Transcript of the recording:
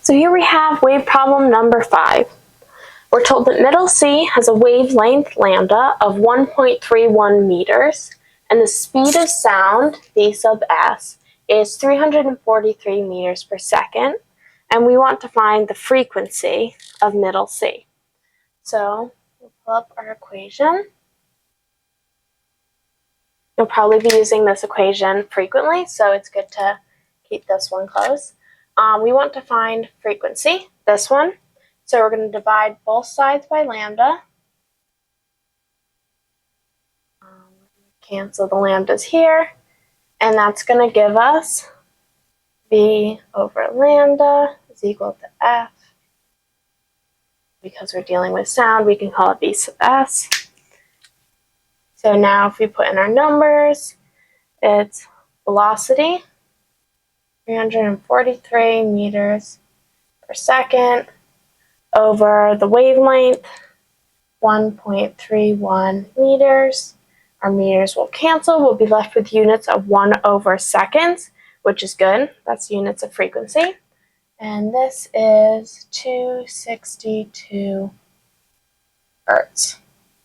So here we have wave problem number 5. We're told that middle C has a wavelength lambda of 1.31 meters, and the speed of sound, v sub s, is 343 meters per second, and we want to find the frequency of middle C. So we'll pull up our equation. You'll probably be using this equation frequently, so it's good to keep this one close. We want to find frequency, this one. So we're going to divide both sides by lambda. Cancel the lambdas here, and that's going to give us v over lambda is equal to f. Because we're dealing with sound, we can call it v sub s. So now if we put in our numbers, it's velocity, 343 meters per second, over the wavelength, 1.31 meters. Our meters will cancel. We'll be left with units of 1 over seconds, which is good. That's units of frequency. And this is 262 hertz.